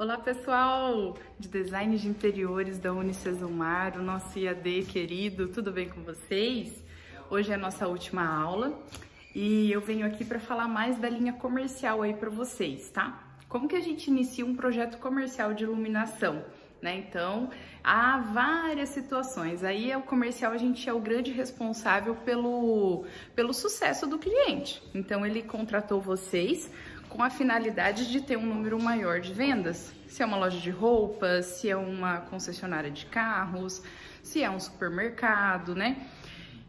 Olá pessoal de Design de Interiores da Unicesumar, o nosso IAD querido, tudo bem com vocês? Hoje é a nossa última aula e eu venho aqui para falar mais da linha comercial aí para vocês, tá? Como que a gente inicia um projeto comercial de iluminação, né? Então, há várias situações, aí o comercial a gente é o grande responsável pelo sucesso do cliente, então ele contratou vocês com a finalidade de ter um número maior de vendas. Se é uma loja de roupas, se é uma concessionária de carros, se é um supermercado, né?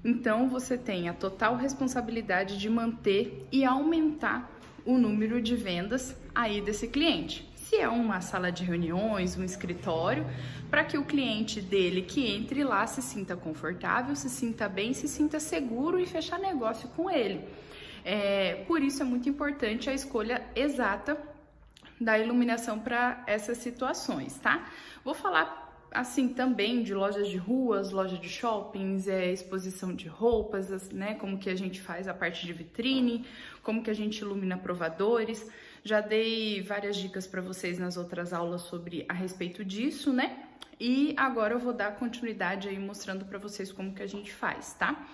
Então você tem a total responsabilidade de manter e aumentar o número de vendas aí desse cliente. Se é uma sala de reuniões, um escritório, para que o cliente dele que entre lá se sinta confortável, se sinta bem, se sinta seguro e fechar negócio com ele. Por isso é muito importante a escolha exata da iluminação para essas situações, tá? Vou falar assim também de lojas de ruas, lojas de shoppings, exposição de roupas, né? Como que a gente faz a parte de vitrine, como que a gente ilumina provadores. Já dei várias dicas para vocês nas outras aulas sobre a respeito disso, né? E agora eu vou dar continuidade aí mostrando para vocês como que a gente faz, tá?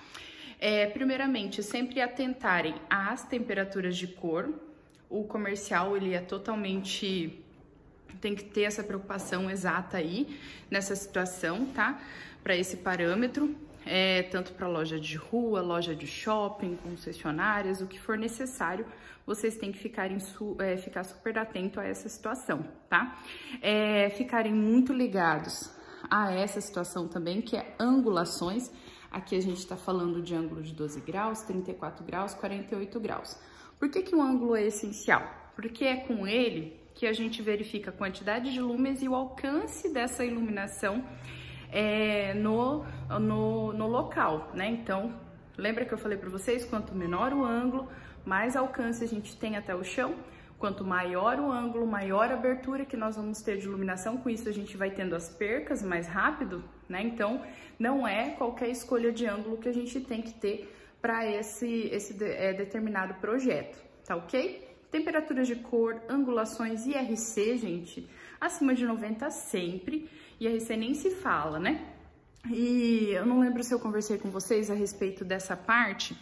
Primeiramente, sempre atentarem às temperaturas de cor. O comercial, ele é totalmente... tem que ter essa preocupação exata aí, nessa situação, tá? Para esse parâmetro, tanto para loja de rua, loja de shopping, concessionárias, o que for necessário, vocês têm que ficar super atento a essa situação, tá? Ficarem muito ligados a essa situação também, que é angulações. Aqui a gente está falando de ângulo de 12 graus, 34 graus, 48 graus. Por que que o ângulo é essencial? Porque é com ele que a gente verifica a quantidade de lúmenes e o alcance dessa iluminação no local, né? Então, lembra que eu falei para vocês, quanto menor o ângulo, mais alcance a gente tem até o chão. Quanto maior o ângulo, maior a abertura que nós vamos ter de iluminação, com isso a gente vai tendo as percas mais rápido, né? Então, não é qualquer escolha de ângulo que a gente tem que ter para esse determinado projeto, tá ok? Temperaturas de cor, angulações, IRC, gente, acima de 90 sempre, IRC nem se fala, né? E eu não lembro se eu conversei com vocês a respeito dessa parte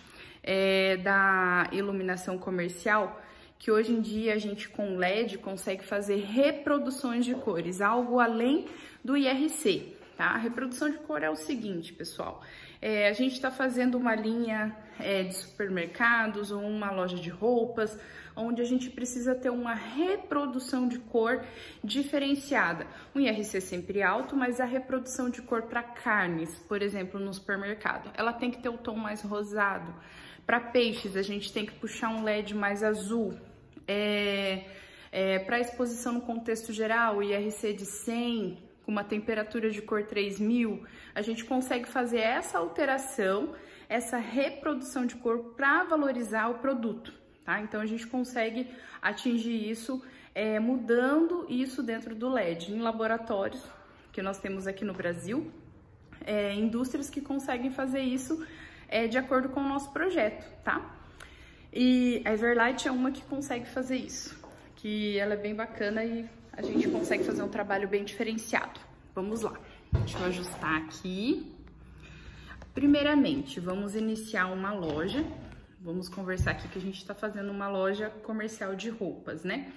da iluminação comercial, que hoje em dia a gente com LED consegue fazer reproduções de cores, algo além do IRC, tá? A reprodução de cor é o seguinte, pessoal, a gente está fazendo uma linha de supermercados ou uma loja de roupas, onde a gente precisa ter uma reprodução de cor diferenciada. O IRC sempre alto, mas a reprodução de cor para carnes, por exemplo, no supermercado, ela tem que ter o tom mais rosado. Para peixes, a gente tem que puxar um LED mais azul. Para exposição no contexto geral, IRC de 100, com uma temperatura de cor 3000, a gente consegue fazer essa alteração, essa reprodução de cor para valorizar o produto, tá? Então a gente consegue atingir isso mudando isso dentro do LED, em laboratórios que nós temos aqui no Brasil, indústrias que conseguem fazer isso de acordo com o nosso projeto, tá? E a Everlight é uma que consegue fazer isso, que ela é bem bacana e a gente consegue fazer um trabalho bem diferenciado. Vamos lá, deixa eu ajustar aqui. Primeiramente, vamos iniciar uma loja. Vamos conversar aqui que a gente está fazendo uma loja comercial de roupas, né?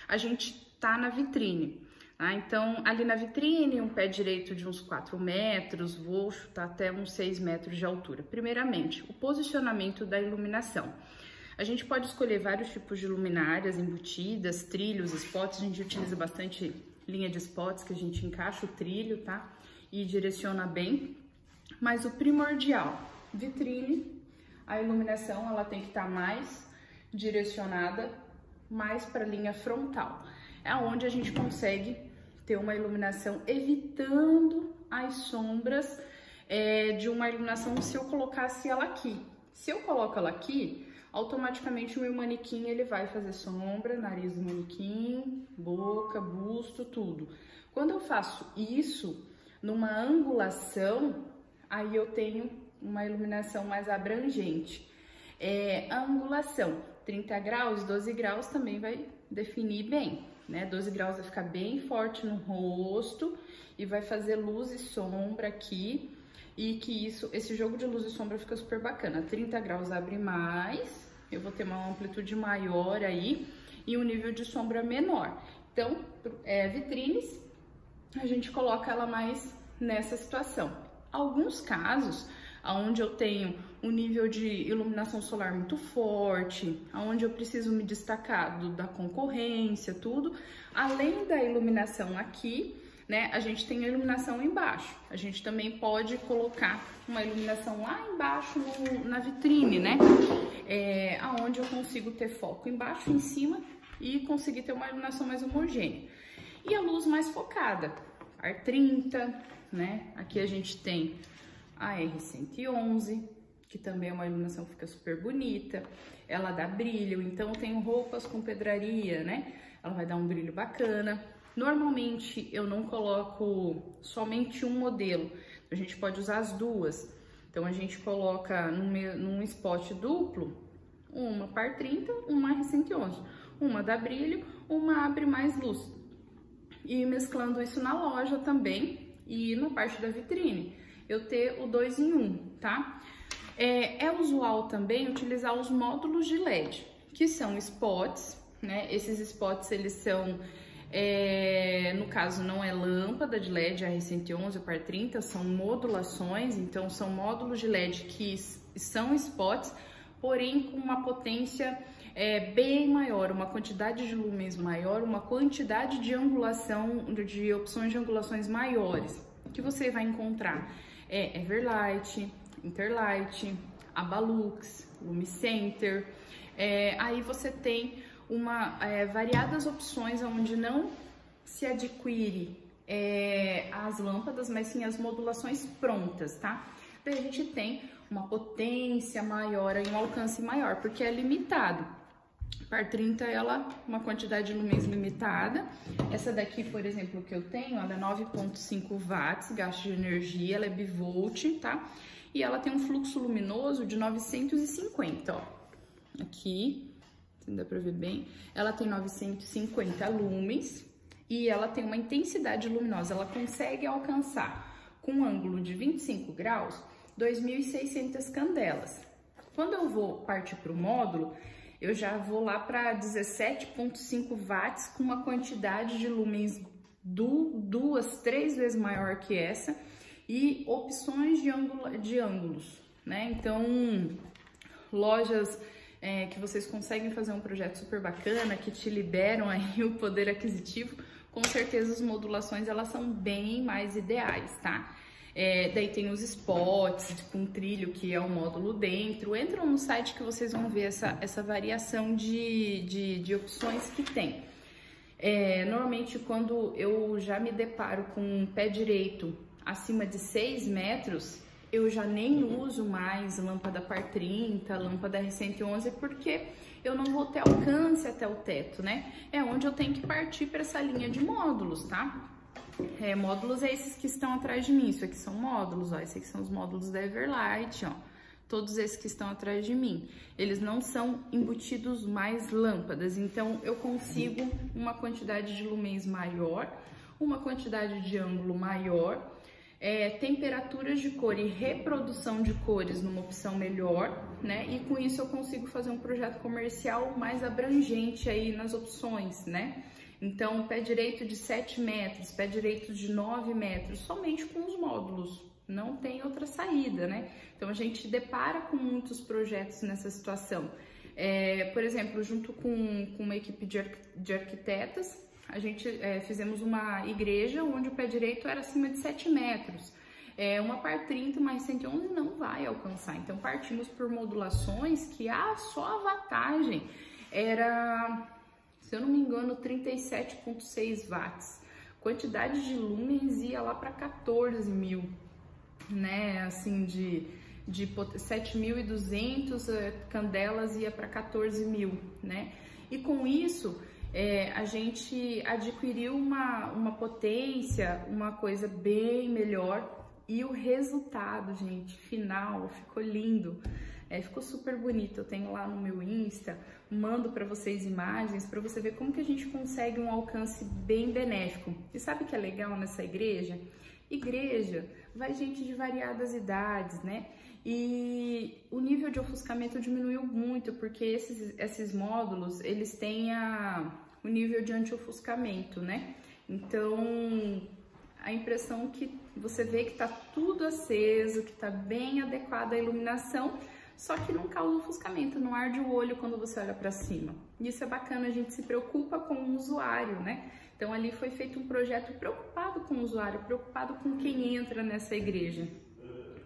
A gente tá na vitrine, tá? Então, ali na vitrine, um pé direito de uns 4 metros, vou chutar até uns 6 metros de altura. Primeiramente, o posicionamento da iluminação. A gente pode escolher vários tipos de luminárias embutidas, trilhos, spots. A gente utiliza bastante linha de spots, que a gente encaixa o trilho, tá? E direciona bem. Mas o primordial, vitrine, a iluminação, ela tem que estar mais direcionada, mais para a linha frontal. É onde a gente consegue ter uma iluminação evitando as sombras de uma iluminação se eu colocasse ela aqui. Se eu coloco ela aqui, automaticamente o meu manequim ele vai fazer sombra, nariz do manequim, boca, busto, tudo. Quando eu faço isso numa angulação, aí eu tenho uma iluminação mais abrangente. A angulação 30 graus, 12 graus também vai definir bem, né? 12 graus vai ficar bem forte no rosto e vai fazer luz e sombra aqui, e que esse jogo de luz e sombra fica super bacana. 30 graus abre mais, eu vou ter uma amplitude maior aí e um nível de sombra menor. Então, vitrines, a gente coloca ela mais nessa situação. Alguns casos, onde eu tenho um nível de iluminação solar muito forte, onde eu preciso me destacar da concorrência, tudo, além da iluminação aqui, né, a gente tem a iluminação embaixo. A gente também pode colocar uma iluminação lá embaixo na vitrine, né, aonde eu consigo ter foco embaixo e em cima e conseguir ter uma iluminação mais homogênea. E a luz mais focada, ar 30, né, aqui a gente tem a R111, que também é uma iluminação que fica super bonita, ela dá brilho, então eu tenho roupas com pedraria, né, ela vai dar um brilho bacana. Normalmente eu não coloco somente um modelo, a gente pode usar as duas, então a gente coloca num spot duplo, uma par 30, uma R111, uma dá brilho, uma abre mais luz, e mesclando isso na loja também e na parte da vitrine, eu ter o 2 em 1, tá? É usual também utilizar os módulos de LED, que são spots, né? Esses spots, eles são, no caso, não é lâmpada de LED, a R111 ou par 30, são modulações, então são módulos de LED que são spots, porém com uma potência bem maior, uma quantidade de lumens maior, uma quantidade de angulação, de opções de angulações maiores, que você vai encontrar Everlight, Interlight, Abalux, Lumicenter. Aí você tem variadas opções onde não se adquire as lâmpadas, mas sim as modulações prontas, tá? Daí a gente tem uma potência maior e um alcance maior, porque é limitado. Par 30, uma quantidade de lumens limitada. Essa daqui, por exemplo, que eu tenho, ela é 9,5 watts, gasto de energia, ela é bivolt, tá? E ela tem um fluxo luminoso de 950, ó. Aqui, não dá pra ver bem, ela tem 950 lumens e ela tem uma intensidade luminosa, ela consegue alcançar, com um ângulo de 25 graus, 2.600 candelas. Quando eu vou partir para o módulo, eu já vou lá para 17,5 watts com uma quantidade de lumens 2, 3 vezes maior que essa e opções de ângulos, né? Então, lojas que vocês conseguem fazer um projeto super bacana, que te liberam aí o poder aquisitivo, com certeza as modulações elas são bem mais ideais, tá? Daí tem os spots, tipo um trilho que é um módulo dentro. Entram no site que vocês vão ver essa variação de opções que tem. Normalmente quando eu já me deparo com um pé direito acima de 6 metros, eu já nem uso mais lâmpada par 30, lâmpada R111, porque eu não vou ter alcance até o teto, né? É onde eu tenho que partir para essa linha de módulos, tá? Módulos esses que estão atrás de mim, isso aqui são módulos, ó, esses aqui são os módulos da Everlight, ó, todos esses que estão atrás de mim, eles não são embutidos mais lâmpadas, então eu consigo uma quantidade de lumens maior, uma quantidade de ângulo maior, temperaturas de cor e reprodução de cores numa opção melhor, né, e com isso eu consigo fazer um projeto comercial mais abrangente aí nas opções, né. Então, pé direito de 7 metros, pé direito de 9 metros, somente com os módulos, não tem outra saída, né? Então, a gente depara com muitos projetos nessa situação. Por exemplo, junto com uma equipe de arquitetas, a gente fizemos uma igreja onde o pé direito era acima de 7 metros. Uma par 30 mais 111 não vai alcançar, então partimos por modulações que só a wattagem era, se eu não me engano, 37,6 watts. Quantidade de lumens ia lá para 14 mil, né? Assim, de 7.200 candelas ia para 14 mil, né? E com isso, a gente adquiriu uma potência, uma coisa bem melhor. E o resultado, gente, final, ficou lindo. ficou super bonito. Eu tenho lá no meu Insta, mando para vocês imagens para você ver como que a gente consegue um alcance bem benéfico. E sabe o que é legal nessa igreja? Igreja vai gente de variadas idades, né? E o nível de ofuscamento diminuiu muito, porque esses módulos, eles têm o nível de anti-ofuscamento, né? Então, a impressão que você vê que tá tudo aceso, que tá bem adequada a iluminação, só que não causa ofuscamento, não arde o olho quando você olha para cima. Isso é bacana, a gente se preocupa com o usuário, né? Então, ali foi feito um projeto preocupado com o usuário, preocupado com quem entra nessa igreja,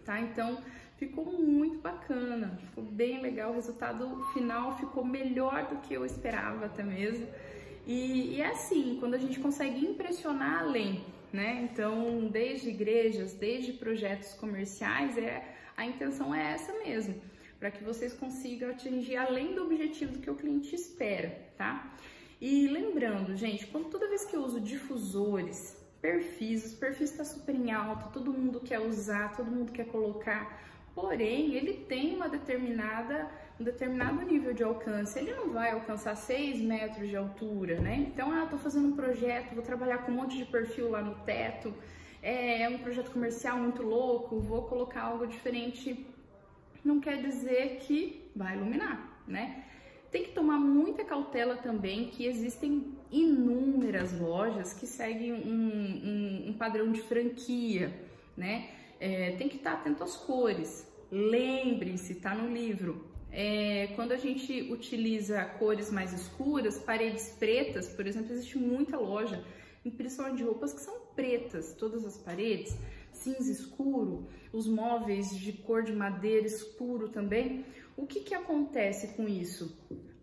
tá? Então, ficou muito bacana, ficou bem legal, o resultado final ficou melhor do que eu esperava até mesmo. E é assim, quando a gente consegue impressionar além, né? Então, desde igrejas, desde projetos comerciais, a intenção é essa mesmo, para que vocês consigam atingir além do objetivo do que o cliente espera, tá? E lembrando, gente, toda vez que eu uso difusores, os perfis está super em alta, todo mundo quer usar, todo mundo quer colocar, porém, ele tem um determinado nível de alcance, ele não vai alcançar 6 metros de altura, né? Então, tô fazendo um projeto, vou trabalhar com um monte de perfil lá no teto, é um projeto comercial muito louco, vou colocar algo diferente, não quer dizer que vai iluminar, né? Tem que tomar muita cautela também, que existem inúmeras lojas que seguem um padrão de franquia, né? Tem que estar atento às cores. Lembre-se, tá no livro. Quando a gente utiliza cores mais escuras, paredes pretas, por exemplo, existe muita loja, principalmente de roupas que são pretas, todas as paredes, cinza escuro, os móveis de cor de madeira escuro também. O que acontece com isso?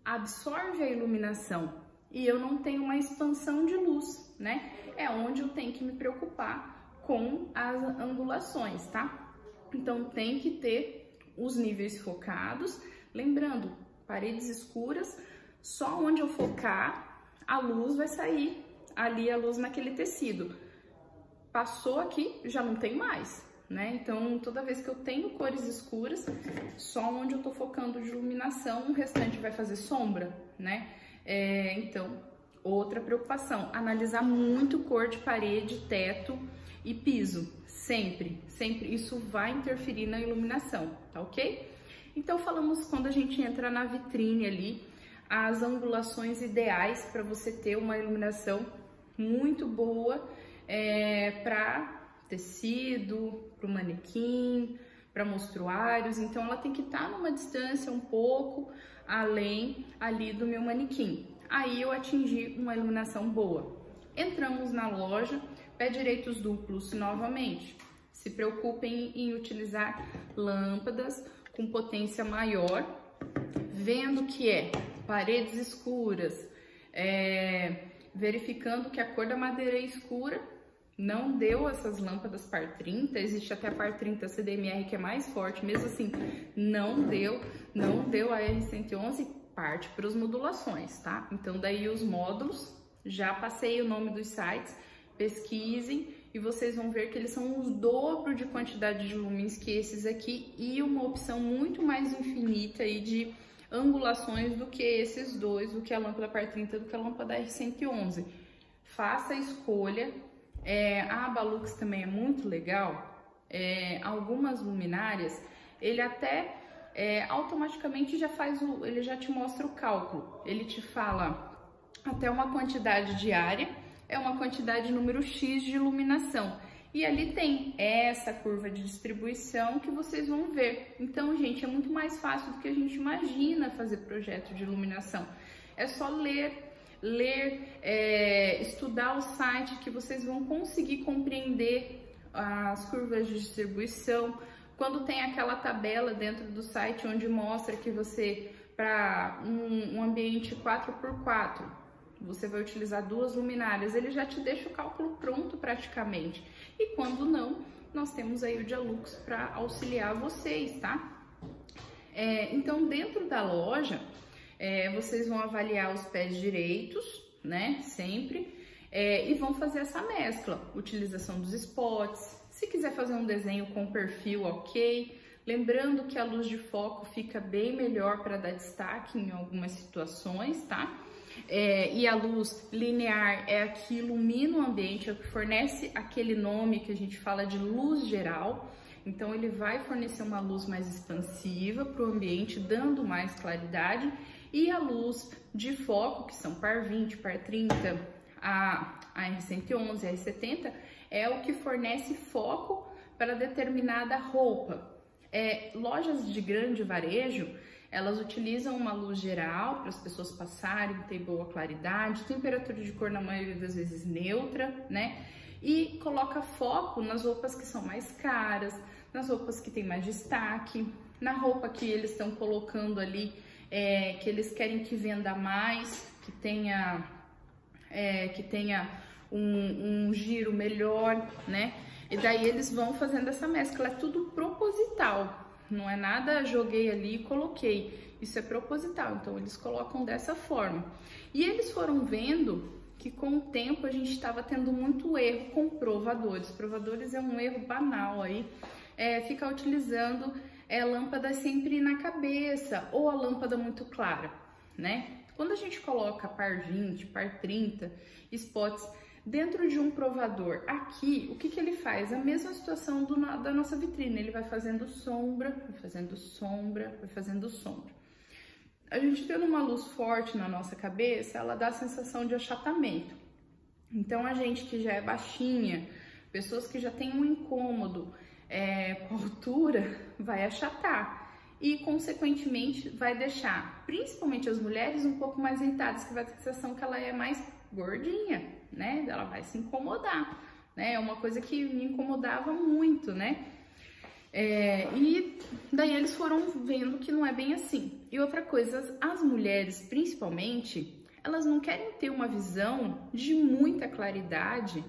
Absorve a iluminação e eu não tenho uma expansão de luz, né? É onde eu tenho que me preocupar com as angulações, tá? Então tem que ter os níveis focados, lembrando, paredes escuras, só onde eu focar, a luz vai sair, ali a luz naquele tecido. Passou aqui, já não tem mais, né? Então, toda vez que eu tenho cores escuras, só onde eu tô focando de iluminação, o restante vai fazer sombra, né? Então, outra preocupação, analisar muito cor de parede, teto e piso, sempre, isso vai interferir na iluminação, tá ok? Então, falamos quando a gente entra na vitrine ali, as angulações ideais para você ter uma iluminação muito boa, para tecido, para o manequim, para mostruários. Então ela tem que estar numa distância um pouco além ali do meu manequim. Aí eu atingi uma iluminação boa. Entramos na loja, pé direitos duplos novamente. Se preocupem em utilizar lâmpadas com potência maior, vendo que paredes escuras, verificando que a cor da madeira é escura. Não deu essas lâmpadas par 30, existe até a par 30 CDMR que é mais forte, mesmo assim, não deu a R111, parte para as modulações, tá? Então, daí os módulos, já passei o nome dos sites, pesquisem e vocês vão ver que eles são o dobro de quantidade de lumens que esses aqui e uma opção muito mais infinita aí de angulações do que esses dois, do que a lâmpada par 30, do que a lâmpada R111. Faça a escolha. A Abalux também é muito legal. Algumas luminárias, ele até automaticamente ele já te mostra o cálculo. Ele te fala até uma quantidade diária, uma quantidade número X de iluminação. E ali tem essa curva de distribuição que vocês vão ver. Então, gente, é muito mais fácil do que a gente imagina fazer projeto de iluminação. É só ler, estudar o site que vocês vão conseguir compreender as curvas de distribuição. Quando tem aquela tabela dentro do site onde mostra que você, para um ambiente 4x4, você vai utilizar 2 luminárias, ele já te deixa o cálculo pronto praticamente. E quando não, nós temos aí o Dialux para auxiliar vocês, tá? Então, dentro da loja, vocês vão avaliar os pés direitos, né, sempre, e vão fazer essa mescla, utilização dos spots. Se quiser fazer um desenho com perfil, ok, Lembrando que a luz de foco fica bem melhor para dar destaque em algumas situações, tá? E a luz linear é a que ilumina o ambiente, é o que fornece aquele nome que a gente fala de luz geral. Então ele vai fornecer uma luz mais expansiva para o ambiente, dando mais claridade. E a luz de foco, que são par 20, par 30, a R111, a R70, é o que fornece foco para determinada roupa. Lojas de grande varejo, elas utilizam uma luz geral para as pessoas passarem, ter boa claridade, temperatura de cor na maioria das vezes neutra, né? E coloca foco nas roupas que são mais caras, nas roupas que tem mais destaque, na roupa que eles estão colocando ali, que eles querem que venda mais, que tenha um giro melhor, né? E daí eles vão fazendo essa mescla, é tudo proposital, não é nada joguei ali e coloquei, isso é proposital, então eles colocam dessa forma. E eles foram vendo que com o tempo a gente estava tendo muito erro com provadores. Provadores é um erro banal aí, ficar utilizando lâmpada sempre na cabeça ou a lâmpada muito clara, né? Quando a gente coloca par 20, par 30 spots dentro de um provador, aqui, o que que ele faz? A mesma situação da nossa vitrine, ele vai fazendo sombra, vai fazendo sombra, vai fazendo sombra. A gente tendo uma luz forte na nossa cabeça, ela dá a sensação de achatamento. Então, a gente que já é baixinha, pessoas que já têm um incômodo com a altura, vai achatar. E, consequentemente, vai deixar, principalmente as mulheres, um pouco mais irritadas, que vai ter a sensação que ela é mais gordinha, né? Ela vai se incomodar, né? É uma coisa que me incomodava muito, né? E daí eles foram vendo que não é bem assim. E outra coisa, as mulheres, principalmente, elas não querem ter uma visão de muita claridade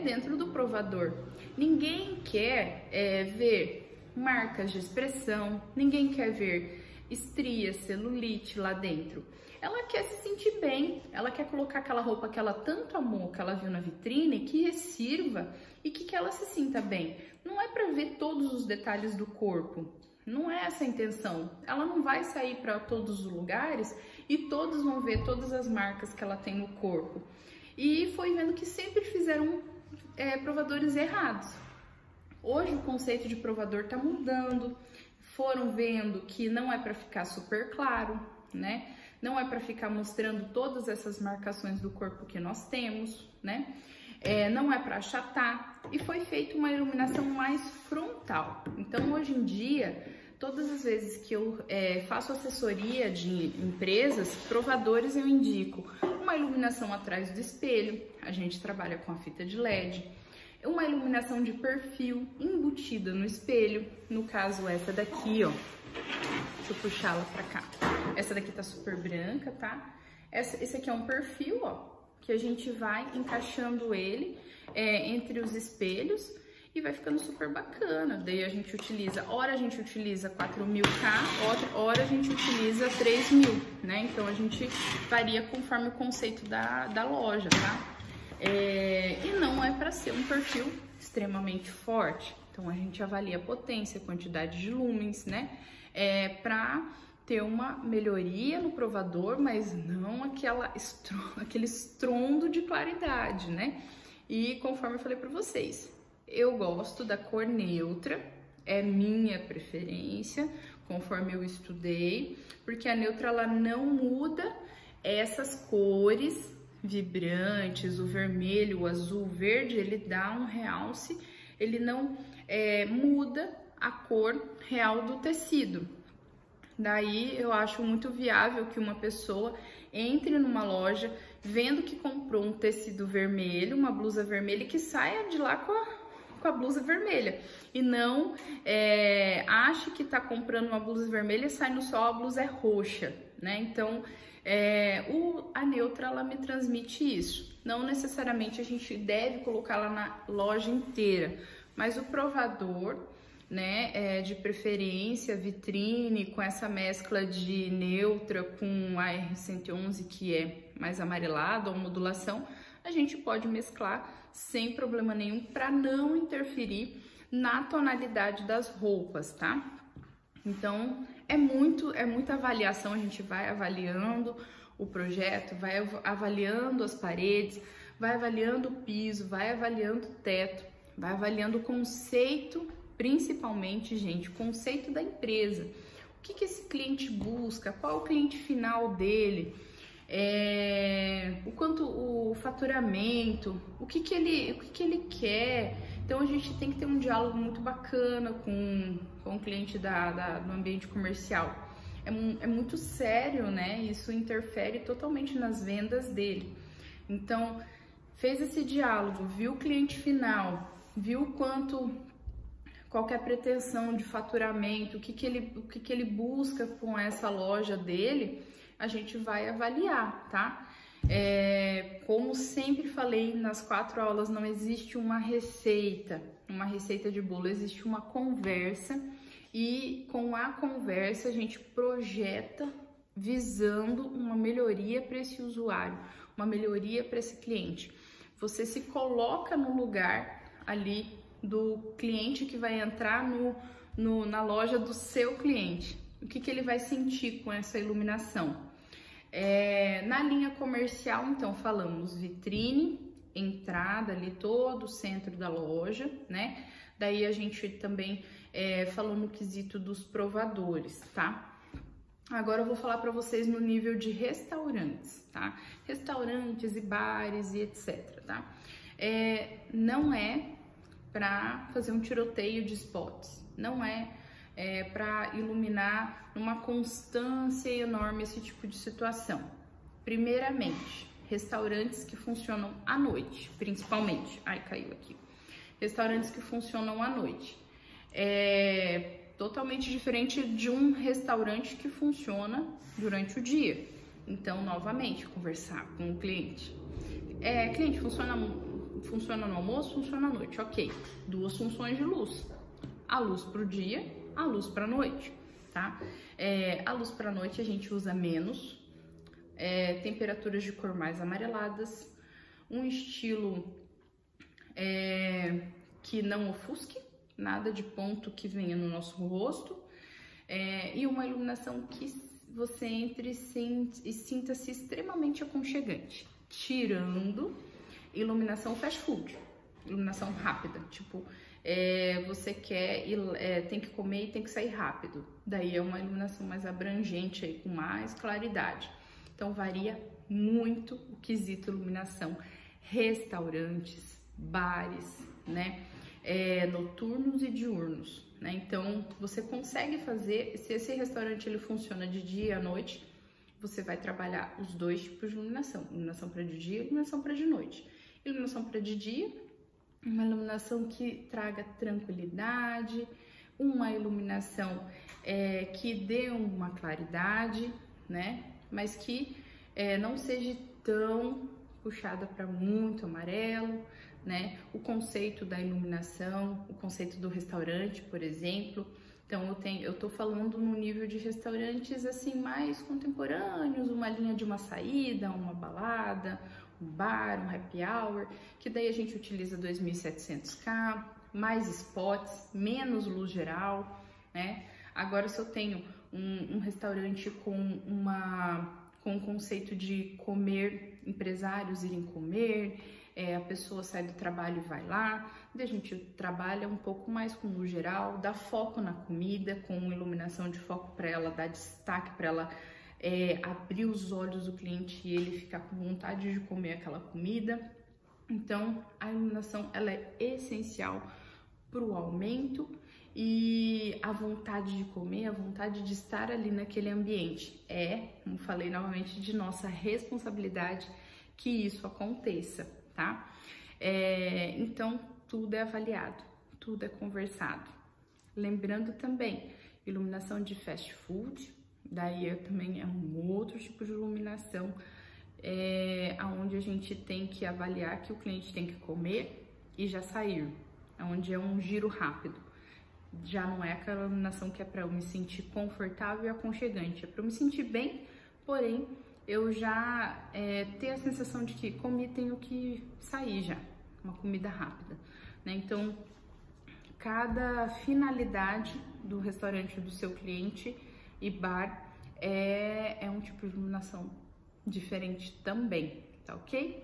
dentro do provador. Ninguém quer ver marcas de expressão, ninguém quer ver estrias, celulite lá dentro. Ela quer se sentir bem, ela quer colocar aquela roupa que ela tanto amou, que ela viu na vitrine, que sirva e que ela se sinta bem. Não é para ver todos os detalhes do corpo, não é essa a intenção. Ela não vai sair para todos os lugares e todos vão ver todas as marcas que ela tem no corpo. E foi vendo que sempre fizeram provadores errados. Hoje o conceito de provador está mudando, foram vendo que não é para ficar super claro, né? Não é para ficar mostrando todas essas marcações do corpo que nós temos, né? Não é para achatar, e foi feita uma iluminação mais frontal. Então, hoje em dia, todas as vezes que eu faço assessoria de empresas, provadores, eu indico uma iluminação atrás do espelho, a gente trabalha com a fita de LED, uma iluminação de perfil embutida no espelho, no caso essa daqui, ó, deixa eu puxá-la pra cá, essa daqui tá super branca, tá? Esse aqui é um perfil, ó, que a gente vai encaixando ele entre os espelhos e vai ficando super bacana. Daí a gente utiliza, ora a gente utiliza 4000K, ora a gente utiliza 3000, né? Então a gente varia conforme o conceito da loja, tá? E não é para ser um perfil extremamente forte. Então a gente avalia a potência, a quantidade de lumens, né? Para ter uma melhoria no provador, mas não aquele estrondo de claridade, né? E conforme eu falei para vocês, eu gosto da cor neutra, é minha preferência, conforme eu estudei, porque a neutra ela não muda essas cores vibrantes, o vermelho, o azul, o verde, ele dá um realce, ele não muda a cor real do tecido. Daí eu acho muito viável que uma pessoa entre numa loja vendo que comprou um tecido vermelho, uma blusa vermelha, e que saia de lá com a blusa vermelha. E não ache que tá comprando uma blusa vermelha e sai no sol a blusa é roxa, né? Então, a neutra, ela me transmite isso. Não necessariamente a gente deve colocá-la na loja inteira, mas o provador, né, de preferência, vitrine, com essa mescla de neutra com a R111, que é mais amarelado, ou modulação, a gente pode mesclar sem problema nenhum para não interferir na tonalidade das roupas, tá? Então, é muita avaliação, a gente vai avaliando o projeto, vai avaliando as paredes, vai avaliando o piso, vai avaliando o teto, vai avaliando o conceito, principalmente, gente, o conceito da empresa. O que esse cliente busca, qual é o cliente final dele, o quanto o faturamento, o que ele quer. Então a gente tem que ter um diálogo muito bacana com o cliente do ambiente comercial. É muito sério, né? Isso interfere totalmente nas vendas dele. Então, fez esse diálogo, viu o cliente final, viu qual que é a pretensão de faturamento, o que ele busca com essa loja dele, a gente vai avaliar, tá? Como sempre falei nas 4 aulas, não existe uma receita de bolo, existe uma conversa, e com a conversa a gente projeta visando uma melhoria para esse usuário, uma melhoria para esse cliente. Você se coloca no lugar ali do cliente que vai entrar na loja do seu cliente. O que ele vai sentir com essa iluminação? Na linha comercial, então, falamos vitrine, entrada ali, todo o centro da loja, né? Daí a gente também falou no quesito dos provadores, tá? Agora eu vou falar para vocês no nível de restaurantes, tá? Restaurantes e bares e etc, tá? Não é para fazer um tiroteio de spots, não é para iluminar numa constância enorme esse tipo de situação. Primeiramente, restaurantes que funcionam à noite, principalmente. Ai, caiu aqui. Restaurantes que funcionam à noite. Totalmente diferente de um restaurante que funciona durante o dia. Então, novamente, conversar com o cliente. Cliente, funciona no almoço, funciona à noite, ok. 2 funções de luz. A luz para o dia, a luz para a noite, tá? A luz para a noite a gente usa menos, temperaturas de cor mais amareladas, um estilo que não ofusque, nada de ponto que venha no nosso rosto, e uma iluminação que você entre e sinta-se extremamente aconchegante, tirando iluminação fast food, iluminação rápida, tipo, você tem que comer e tem que sair rápido, daí é uma iluminação mais abrangente, aí, com mais claridade. Então varia muito o quesito iluminação, restaurantes, bares, né? Noturnos e diurnos, né? Então você consegue fazer, se esse restaurante ele funciona de dia e à noite, você vai trabalhar os 2 tipos de iluminação para de dia e iluminação para de noite. Iluminação para de dia, uma iluminação que traga tranquilidade, uma iluminação que dê uma claridade, né? Mas que não seja tão puxada para muito amarelo, né? O conceito da iluminação, o conceito do restaurante, por exemplo. Então eu tô falando no nível de restaurantes assim mais contemporâneos, uma linha de uma saída, uma balada, um bar, um happy hour, que daí a gente utiliza 2700K, mais spots, menos luz geral, né? Agora se eu tenho um restaurante com um conceito de comer, empresários irem comer, a pessoa sai do trabalho e vai lá, daí a gente trabalha um pouco mais com luz geral, dá foco na comida, com iluminação de foco para ela, dar destaque para ela abrir os olhos do cliente e ele ficar com vontade de comer aquela comida. Então a iluminação ela é essencial para o aumento e a vontade de comer, a vontade de estar ali naquele ambiente. Como falei novamente, de nossa responsabilidade que isso aconteça, tá? Então, tudo é avaliado, tudo é conversado. Lembrando também, iluminação de fast food, daí também é um outro tipo de iluminação, onde a gente tem que avaliar que o cliente tem que comer e já sair, onde é um giro rápido. Já não é aquela iluminação que é para eu me sentir confortável e aconchegante, é para eu me sentir bem, porém eu já ter a sensação de que comi, tenho que sair já, uma comida rápida, né? Então, cada finalidade do restaurante do seu cliente e bar é um tipo de iluminação diferente também, tá ok?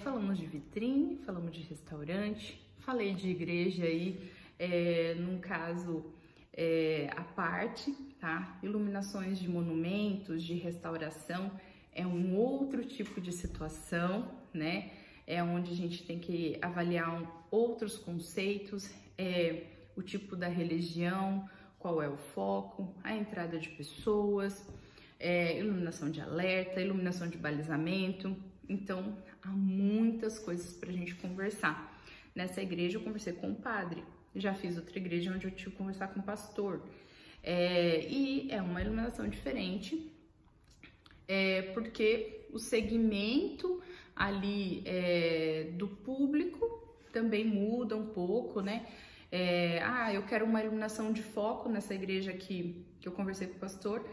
Falamos de vitrine, falamos de restaurante, falei de igreja aí, num caso à parte, tá? Iluminações de monumentos, de restauração, é um outro tipo de situação, né? É onde a gente tem que avaliar outros conceitos, o tipo da religião, qual é o foco, a entrada de pessoas, iluminação de alerta, iluminação de balizamento. Então, há muitas coisas para a gente conversar. Nessa igreja eu conversei com o padre, já fiz outra igreja onde eu tive que conversar com o pastor. E é uma iluminação diferente, porque o segmento ali do público também muda um pouco, né? Eu quero uma iluminação de foco nessa igreja aqui que eu conversei com o pastor,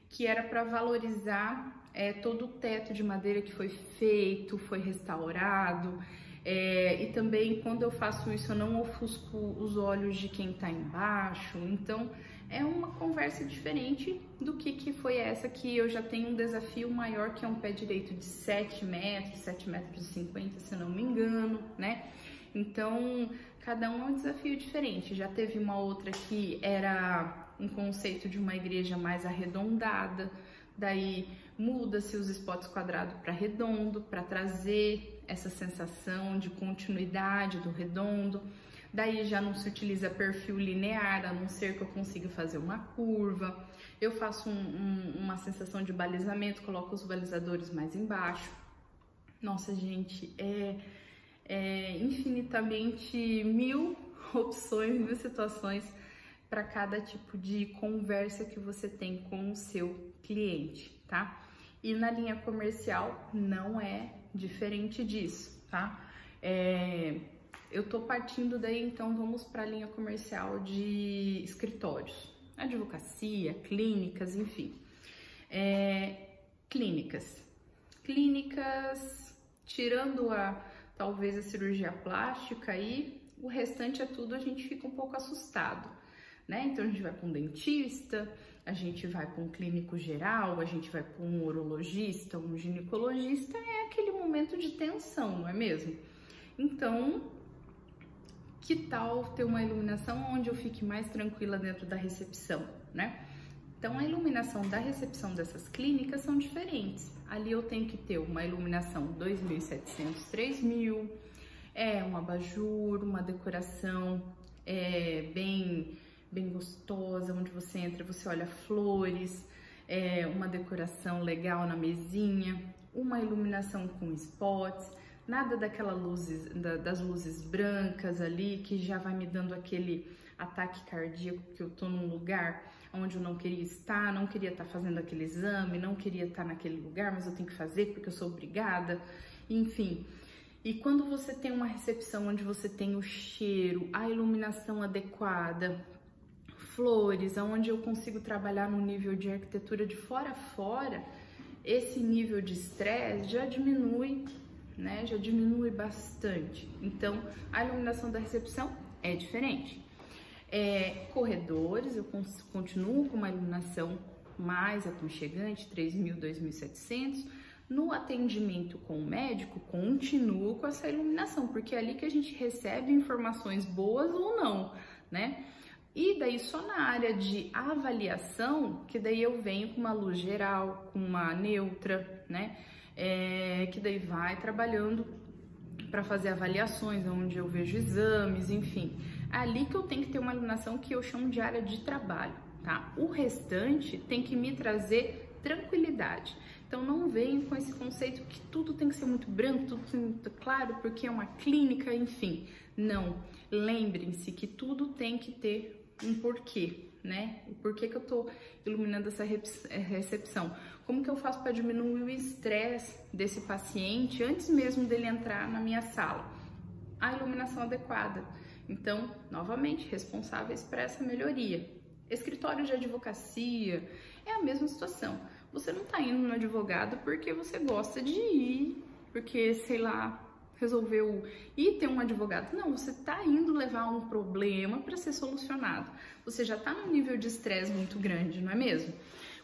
que era para valorizar todo o teto de madeira que foi feito, foi restaurado, e também quando eu faço isso eu não ofusco os olhos de quem está embaixo. Então é uma conversa diferente do que foi essa, que eu já tenho um desafio maior, que é um pé direito de 7 metros, 7,50 metros, se não me engano, né? Então, cada um é um desafio diferente. Já teve uma outra que era um conceito de uma igreja mais arredondada, daí muda-se os spots quadrados para redondo, para trazer essa sensação de continuidade do redondo. Daí já não se utiliza perfil linear, a não ser que eu consiga fazer uma curva. Eu faço uma sensação de balizamento, coloco os balizadores mais embaixo. Nossa, gente, infinitamente mil opções, mil situações para cada tipo de conversa que você tem com o seu cliente, tá? E na linha comercial não é diferente disso, tá? Eu tô partindo daí, então vamos para a linha comercial de escritórios, advocacia, clínicas, enfim. Clínicas, tirando talvez a cirurgia plástica aí, o restante é tudo, a gente fica um pouco assustado, né? Então a gente vai para um dentista, a gente vai para um clínico geral, a gente vai para um urologista, um ginecologista, é aquele momento de tensão, não é mesmo? Então, que tal ter uma iluminação onde eu fique mais tranquila dentro da recepção, né? Então, a iluminação da recepção dessas clínicas são diferentes. Ali eu tenho que ter uma iluminação 2.700, 3.000, um abajur, uma decoração bem gostosa, onde você entra, você olha flores, uma decoração legal na mesinha, uma iluminação com spots, nada das luzes brancas ali, que já vai me dando aquele ataque cardíaco, que eu tô num lugar onde eu não queria estar, não queria estar fazendo aquele exame, não queria estar naquele lugar, mas eu tenho que fazer porque eu sou obrigada, enfim. E quando você tem uma recepção onde você tem o cheiro, a iluminação adequada, flores, onde eu consigo trabalhar no nível de arquitetura de fora a fora, esse nível de estresse já diminui, né? Já diminui bastante. Então, a iluminação da recepção é diferente. Corredores, eu continuo com uma iluminação mais aconchegante, 3.000, 2.700. No atendimento com o médico, continuo com essa iluminação, porque é ali que a gente recebe informações boas ou não, né? E daí só na área de avaliação, que daí eu venho com uma luz geral, com uma neutra, né? Que daí vai trabalhando para fazer avaliações, onde eu vejo exames, enfim. É ali que eu tenho que ter uma iluminação que eu chamo de área de trabalho, tá? O restante tem que me trazer tranquilidade. Então não venho com esse conceito que tudo tem que ser muito branco, tudo tem que ser muito claro, porque é uma clínica, enfim. Não, lembrem-se que tudo tem que ter um porquê, né? O porquê que eu tô iluminando essa recepção? Como que eu faço para diminuir o estresse desse paciente antes mesmo dele entrar na minha sala? A iluminação adequada. Então, novamente, responsáveis para essa melhoria. Escritório de advocacia é a mesma situação. Você não tá indo no advogado porque você gosta de ir, porque, sei lá, resolveu ir ter um advogado. Não, você está indo levar um problema para ser solucionado. Você já está num nível de estresse muito grande, não é mesmo?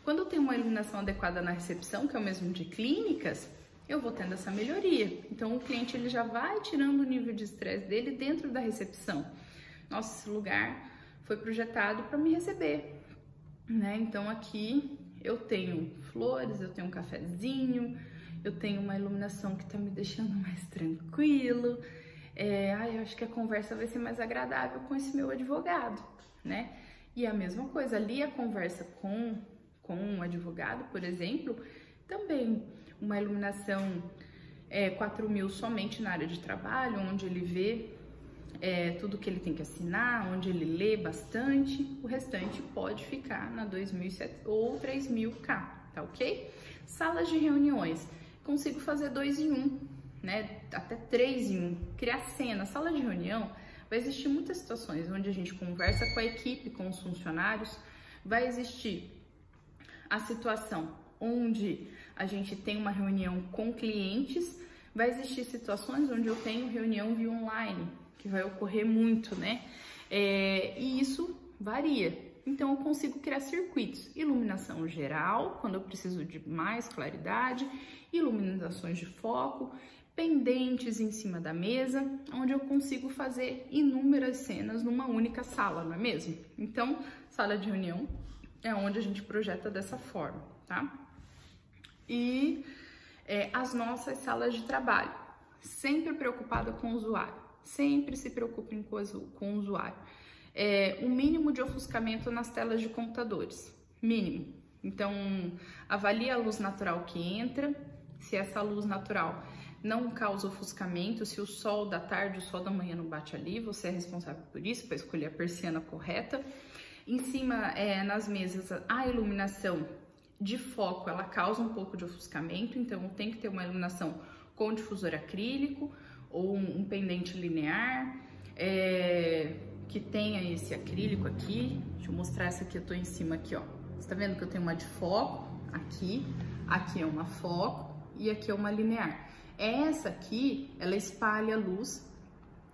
Quando eu tenho uma iluminação adequada na recepção, que é o mesmo de clínicas, eu vou tendo essa melhoria. Então, o cliente ele já vai tirando o nível de estresse dele dentro da recepção. Nossa, esse lugar foi projetado para me receber, né? Então, aqui eu tenho flores, eu tenho um cafezinho, eu tenho uma iluminação que tá me deixando mais tranquilo. Eu acho que a conversa vai ser mais agradável com esse meu advogado, né? E a mesma coisa, ali a conversa com um advogado, por exemplo, também uma iluminação 4.000 somente na área de trabalho, onde ele vê tudo que ele tem que assinar, onde ele lê bastante, o restante pode ficar na 2.700 ou 3.000K, tá ok? Salas de reuniões, consigo fazer 2 em 1, né? Até 3 em 1, criar cena. Sala de reunião, vai existir muitas situações onde a gente conversa com a equipe, com os funcionários, vai existir a situação onde a gente tem uma reunião com clientes, vai existir situações onde eu tenho reunião via online, que vai ocorrer muito, né? E isso varia. Então, eu consigo criar circuitos. Iluminação geral, quando eu preciso de mais claridade, iluminações de foco, pendentes em cima da mesa, onde eu consigo fazer inúmeras cenas numa única sala, não é mesmo? Então, sala de reunião é onde a gente projeta dessa forma, tá? E as nossas salas de trabalho, sempre preocupada com o usuário, sempre se preocupem com o usuário. O mínimo de ofuscamento nas telas de computadores, mínimo. Então, avalie a luz natural que entra, se essa luz natural não causa ofuscamento, se o sol da tarde, o sol da manhã não bate ali, você é responsável por isso, para escolher a persiana correta. Em cima, nas mesas, a iluminação de foco, ela causa um pouco de ofuscamento, então tem que ter uma iluminação com difusor acrílico ou um pendente linear, que tenha esse acrílico aqui. Deixa eu mostrar essa aqui, eu tô em cima aqui, ó. Você tá vendo que eu tenho uma de foco aqui é uma foco e aqui é uma linear. Essa aqui, ela espalha luz,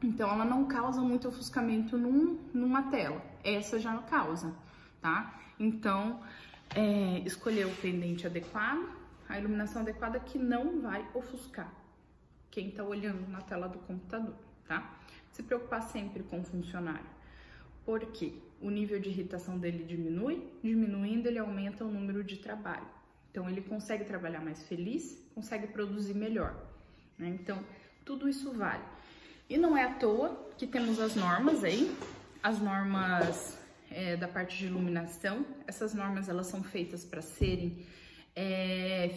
então ela não causa muito ofuscamento numa tela. Essa já causa, tá? Então, escolher o pendente adequado, a iluminação adequada que não vai ofuscar quem tá olhando na tela do computador, tá? Se preocupar sempre com o funcionário, porque o nível de irritação dele diminui, diminuindo ele aumenta o número de trabalho. Então ele consegue trabalhar mais feliz, consegue produzir melhor, né? Então tudo isso vale. E não é à toa que temos as normas aí, as normas da parte de iluminação. Essas normas elas são feitas para serem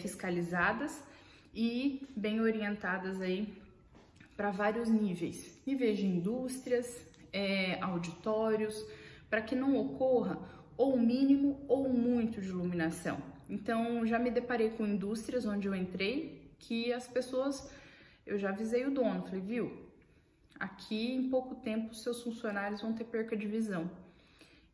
fiscalizadas e bem orientadas aí para vários níveis de indústrias, auditórios, para que não ocorra ou mínimo ou muito de iluminação. Então, já me deparei com indústrias onde eu entrei, que as pessoas, eu já avisei o dono, falei, viu, aqui em pouco tempo seus funcionários vão ter perca de visão.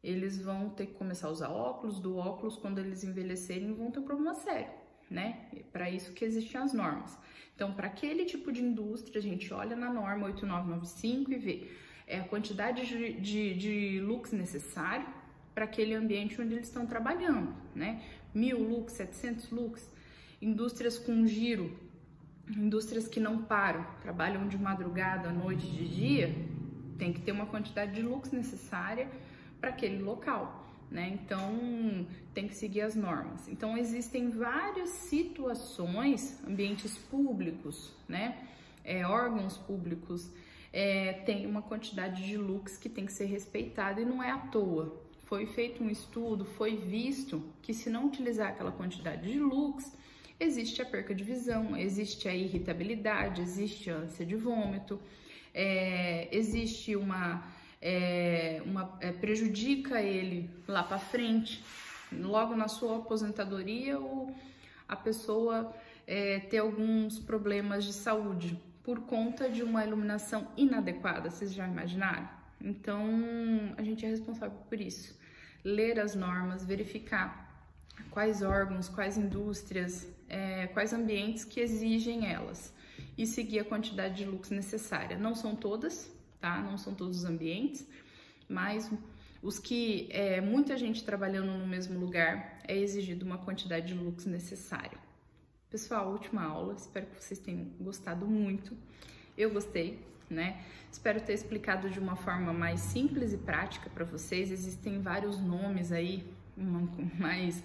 Eles vão ter que começar a usar óculos, do óculos, quando eles envelhecerem, vão ter um problema sério, né? Para isso que existem as normas. Então, para aquele tipo de indústria, a gente olha na norma 8995 e vê a quantidade de lux necessário para aquele ambiente onde eles estão trabalhando, né? 1000 lux, 700 lux, indústrias com giro, indústrias que não param, trabalham de madrugada, à noite, de dia, tem que ter uma quantidade de lux necessária para aquele local, né? Então tem que seguir as normas. Então existem várias situações, ambientes públicos, né? Órgãos públicos, tem uma quantidade de lux que tem que ser respeitada e não é à toa. Foi feito um estudo, foi visto que se não utilizar aquela quantidade de lux, existe a perca de visão, existe a irritabilidade, existe a ânsia de vômito, existe prejudica ele lá para frente, logo na sua aposentadoria, ou a pessoa ter alguns problemas de saúde por conta de uma iluminação inadequada, vocês já imaginaram? Então, a gente é responsável por isso. Ler as normas, verificar quais órgãos, quais indústrias, quais ambientes que exigem elas. e seguir a quantidade de looks necessária. Não são todas, tá? Não são todos os ambientes, mas os que muita gente trabalhando no mesmo lugar é exigido uma quantidade de looks necessária. Pessoal, última aula, espero que vocês tenham gostado muito. Eu gostei, né? Espero ter explicado de uma forma mais simples e prática para vocês. Existem vários nomes aí, mais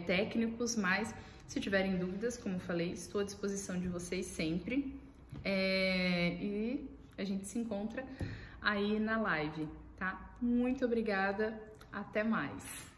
técnicos, mas se tiverem dúvidas, como eu falei, estou à disposição de vocês sempre. E a gente se encontra aí na live, tá? Muito obrigada, até mais!